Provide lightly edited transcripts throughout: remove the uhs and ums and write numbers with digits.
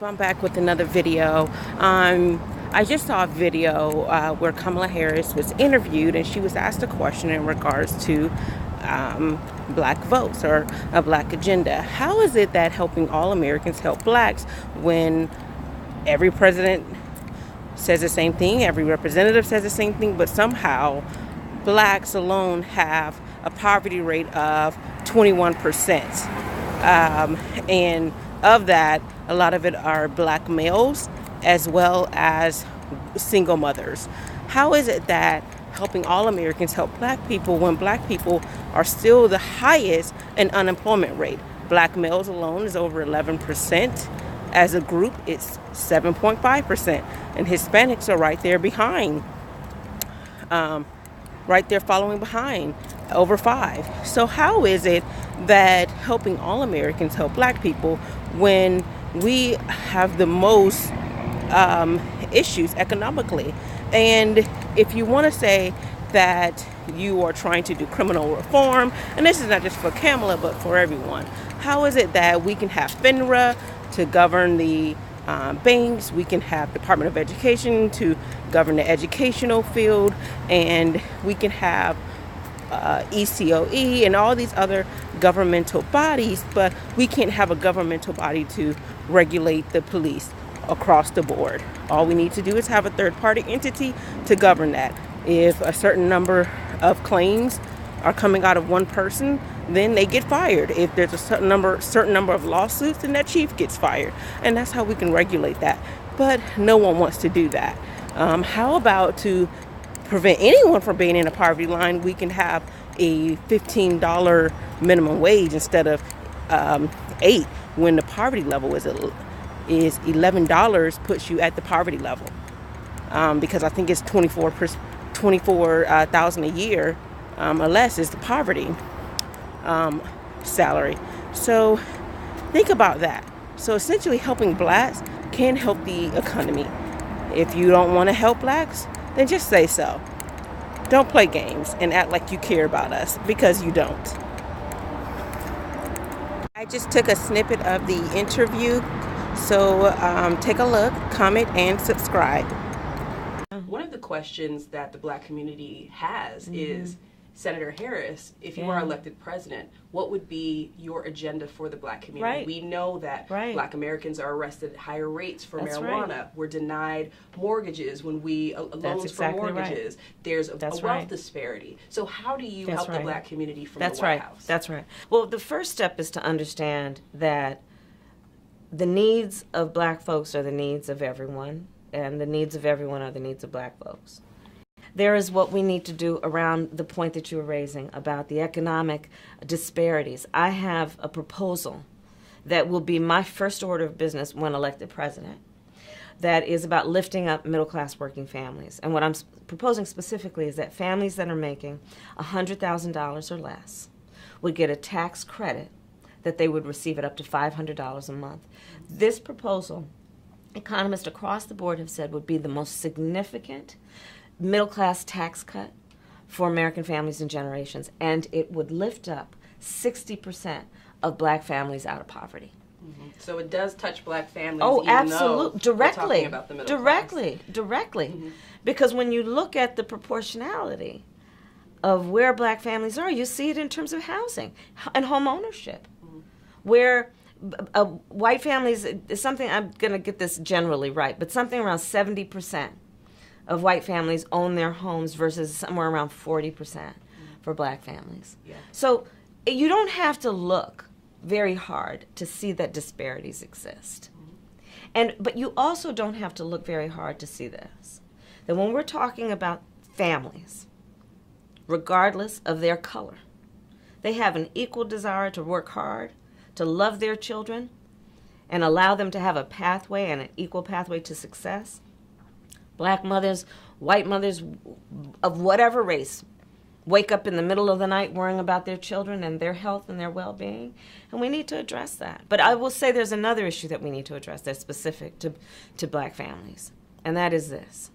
I'm back with another video. I just saw a video where Kamala Harris was interviewed and she was asked a question in regards to black votes or a black agenda. How is it that helping all Americans help blacks when every president says the same thing, every representative says the same thing, but somehow blacks alone have a poverty rate of 21%? And of that, a lot of it are black males as well as single mothers. How is it that helping all Americans help black people when black people are still the highest in unemployment rate? Black males alone is over 11%. As a group, it's 7.5%. And Hispanics are right there behind. Right there following behind, over 5. So how is it that helping all Americans help black people when we have the most issues economically? And if you want to say that you are trying to do criminal reform, and this is not just for Kamala but for everyone, how is it that we can have FINRA to govern the banks, we can have Department of Education to govern the educational field, and we can have ECOE and all these other governmental bodies, but we can't have a governmental body to regulate the police across the board? All we need to do is have a third-party entity to govern that. If a certain number of claims are coming out of one person, then they get fired. If there's a certain number of lawsuits, then that chief gets fired. And that's how we can regulate that. But no one wants to do that. How about to prevent anyone from being in a poverty line, we can have a $15 minimum wage instead of $8, when the poverty level is $11 puts you at the poverty level. Because I think it's 24,000 a year or less is the poverty salary. So think about that. So essentially helping blacks can help the economy. If you don't want to help blacks, then just say so. Don't play games and act like you care about us, because you don't. I just took a snippet of the interview, so take a look, comment, and subscribe. One of the questions that the black community has is, Senator Harris, if you are elected president, what would be your agenda for the black community? Right. We know that black Americans are arrested at higher rates for That's marijuana. right. We're denied mortgages when we, loans exactly for mortgages. Right. There's a That's wealth right. disparity. So how do you That's help the right. black community from That's the White right. House? That's right. Well, the first step is to understand that the needs of black folks are the needs of everyone, and the needs of everyone are the needs of black folks. There is what we need to do around the point that you were raising about the economic disparities. I have a proposal that will be my first order of business when elected president, that is about lifting up middle-class working families. And what I'm proposing specifically is that families that are making $100,000 or less would get a tax credit that they would receive at up to $500 a month. This proposal, economists across the board have said, would be the most significant middle-class tax cut for American families and generations, and it would lift up 60% of black families out of poverty. Mm-hmm. So it does touch black families. Oh, even absolutely, though we're directly, talking about the middle class. Directly, because when you look at the proportionality of where black families are, you see it in terms of housing and home ownership, where white families is something, I'm going to get this generally right, but something around 70% of white families own their homes versus somewhere around 40% for black families. Yeah. So you don't have to look very hard to see that disparities exist. But you also don't have to look very hard to see this, that when we're talking about families, regardless of their color, they have an equal desire to work hard, to love their children, and allow them to have a pathway and an equal pathway to success. Black mothers, white mothers of whatever race wake up in the middle of the night worrying about their children and their health and their well-being, and we need to address that. But I will say there's another issue that we need to address that's specific to black families, and that is this.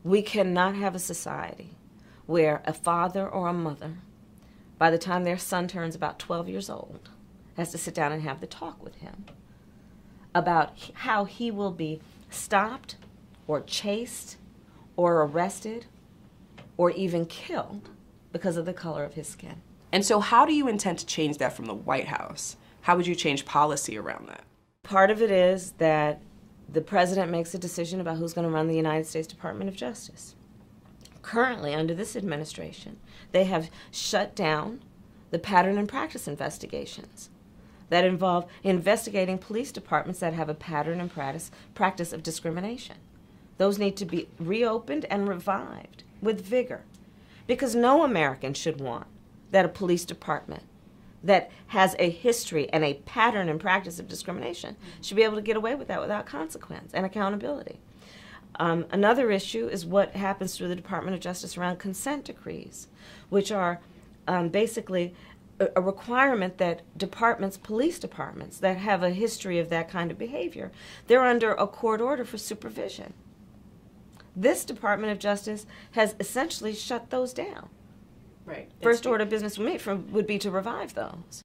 We cannot have a society where a father or a mother, by the time their son turns about 12 years old, has to sit down and have the talk with him about how he will be stopped or chased or arrested or even killed because of the color of his skin. And so how do you intend to change that from the White House? How would you change policy around that? Part of it is that the president makes a decision about who's going to run the United States Department of Justice. Currently, under this administration, they have shut down the pattern and practice investigations that involve investigating police departments that have a pattern and practice of discrimination. Those need to be reopened and revived with vigor, because no American should want that a police department that has a history and a pattern and practice of discrimination should be able to get away with that without consequence and accountability. Another issue is what happens through the Department of Justice around consent decrees, which are basically a requirement that police departments that have a history of that kind of behavior, they're under a court order for supervision. This Department of Justice has essentially shut those down. Right. First order of business with me would be to revive those.